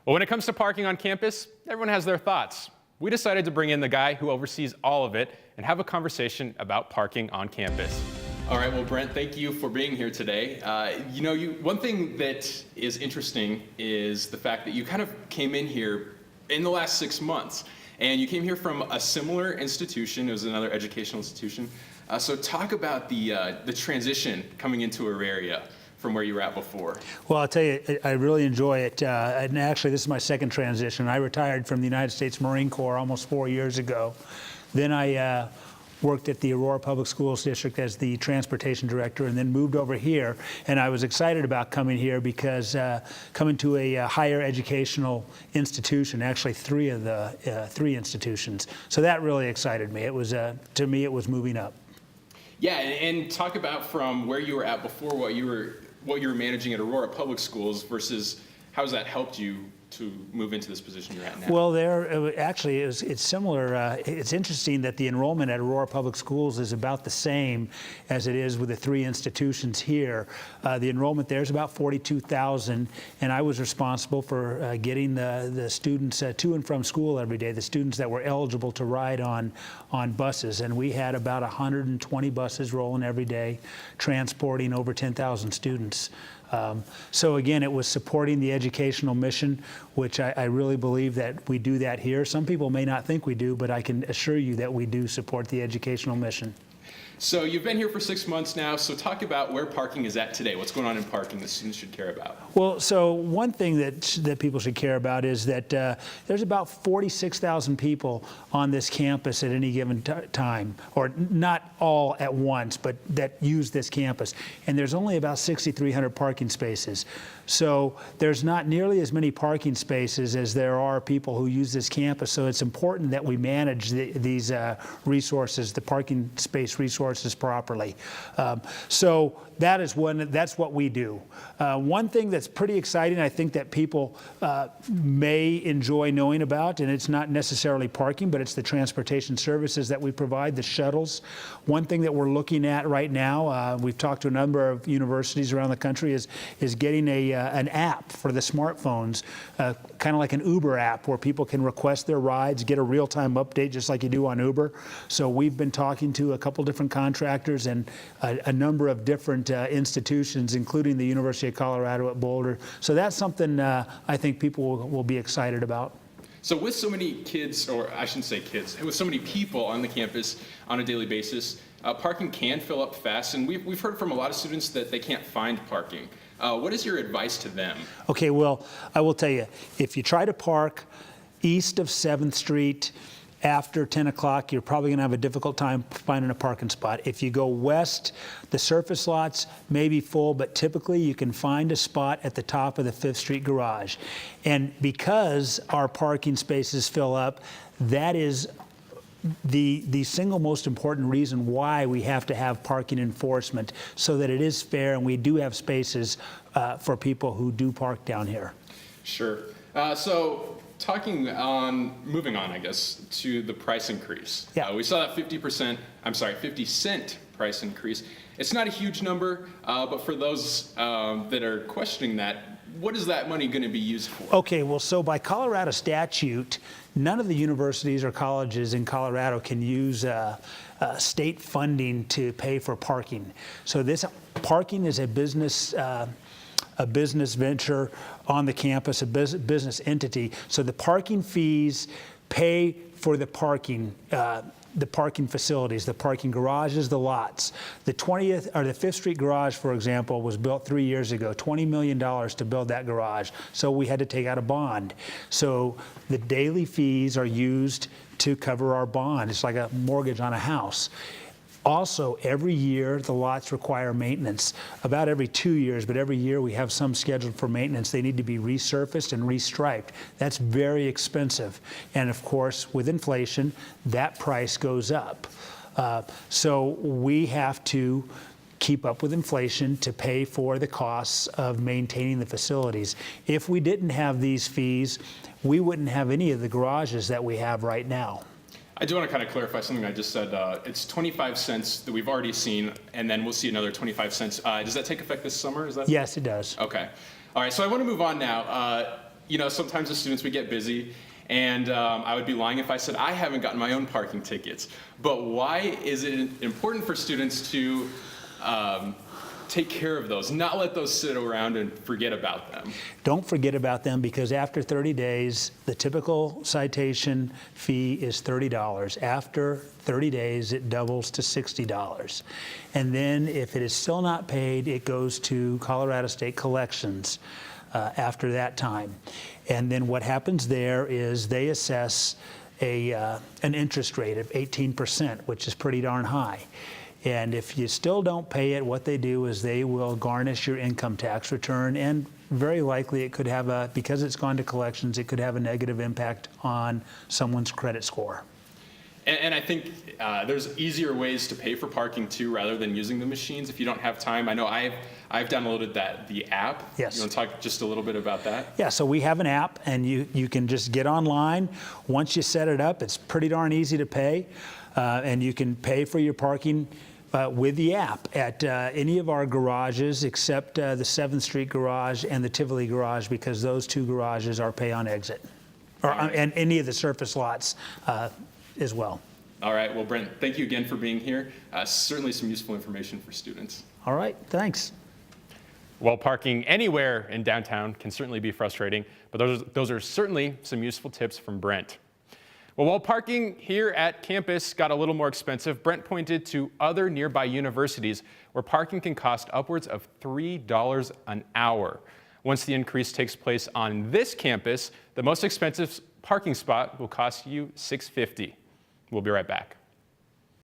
Well, when it comes to parking on campus, everyone has their thoughts. We decided to bring in the guy who oversees all of it and have a conversation about parking on campus. All right, well, Brent, thank you for being here today. One thing that is interesting is the fact that you kind of came in here in the last 6 months, and you came here from a similar institution. It was another educational institution. So talk about the transition coming into Auraria from where you were at before. Well, I'll tell you, I really enjoy it. And actually, this is my second transition. I retired from the United States Marine Corps almost 4 years ago. Then I worked at the Aurora Public Schools District as the transportation director, and then moved over here. And I was excited about coming here because coming to a higher educational institution, actually three institutions. So that really excited me. It was, to me, it was moving up. Yeah, and talk about from where you were at before, what you were managing at Aurora Public Schools versus how has that helped you to move into this position you're at now? Well, it's similar. It's interesting that the enrollment at Aurora Public Schools is about the same as it is with the three institutions here. The enrollment there is about 42,000, and I was responsible for getting the students to and from school every day, the students that were eligible to ride on buses. And we had about 120 buses rolling every day, transporting over 10,000 students. So again, it was supporting the educational mission, which I really believe that we do that here. Some people may not think we do, but I can assure you that we do support the educational mission. So you've been here for 6 months now, so talk about where parking is at today. What's going on in parking that students should care about? Well, so one thing that people should care about is that there's about 46,000 people on this campus at any given time, or not all at once, but that use this campus. And there's only about 6,300 parking spaces. So there's not nearly as many parking spaces as there are people who use this campus. So it's important that we manage these resources, the parking space resources properly. So that's what we do. One thing that's pretty exciting, I think that people may enjoy knowing about, and it's not necessarily parking, but it's the transportation services that we provide, the shuttles. One thing that we're looking at right now, we've talked to a number of universities around the country, is getting an app for the smartphones, kind of like an Uber app where people can request their rides, get a real-time update just like you do on Uber. So we've been talking to a couple different contractors and a number of different institutions, including the University of Colorado at Boulder. So that's something I think people will be excited about. So with so many kids, or I shouldn't say kids, with so many people on the campus on a daily basis, parking can fill up fast, and we've heard from a lot of students that they can't find parking. What is your advice to them? Okay, well, I will tell you, if you try to park east of 7th Street after 10 o'clock, you're probably going to have a difficult time finding a parking spot. If you go west, the surface lots may be full, but typically you can find a spot at the top of the 5th Street garage. And because our parking spaces fill up, that is the single most important reason why we have to have parking enforcement, so that it is fair and we do have spaces for people who do park down here. Sure. So moving on, I guess, to the price increase. Yeah. We saw that 50 cent price increase. It's not a huge number, but for those that are questioning that, what is that money going to be used for? Okay, well, so by Colorado statute, none of the universities or colleges in Colorado can use state funding to pay for parking. So this parking is a business venture on the campus, a business entity. So the parking fees pay for the parking facilities, the parking garages, the lots. The 5th Street garage, for example, was built 3 years ago, $20 million to build that garage. So we had to take out a bond. So the daily fees are used to cover our bond. It's like a mortgage on a house. Also, every year, the lots require maintenance, about every 2 years, but every year we have some scheduled for maintenance. They need to be resurfaced and restriped. That's very expensive. And of course, with inflation, that price goes up. So we have to keep up with inflation to pay for the costs of maintaining the facilities. If we didn't have these fees, we wouldn't have any of the garages that we have right now. I do want to kind of clarify something I just said. It's 25 cents that we've already seen, and then we'll see another 25 cents. Does that take effect this summer? Yes, it does. Okay. All right, so I want to move on now. sometimes as students we get busy, and I would be lying if I said I haven't gotten my own parking tickets. But why is it important for students to take care of those, not let those sit around and forget about them? Don't forget about them, because after 30 days, the typical citation fee is $30. After 30 days, it doubles to $60. And then if it is still not paid, it goes to Colorado State Collections after that time. And then what happens there is they assess an interest rate of 18%, which is pretty darn high. And if you still don't pay it, what they do is they will garnish your income tax return, and very likely it could have because it's gone to collections, it could have a negative impact on someone's credit score. And I think there's easier ways to pay for parking too, rather than using the machines if you don't have time. I know I've downloaded the app. Yes. You want to talk just a little bit about that? Yeah, so we have an app, and you can just get online. Once you set it up, it's pretty darn easy to pay, and you can pay for your parking with the app at any of our garages except the 7th Street garage and the Tivoli garage, because those two garages are pay on exit, and any of the surface lots as well. All right, well, Brent, thank you again for being here. Certainly some useful information for students. All right, thanks. Well, parking anywhere in downtown can certainly be frustrating, but those are certainly some useful tips from Brent. Well, while parking here at campus got a little more expensive, Brent pointed to other nearby universities where parking can cost upwards of $3 an hour. Once the increase takes place on this campus, the most expensive parking spot will cost you $6.50. We'll be right back.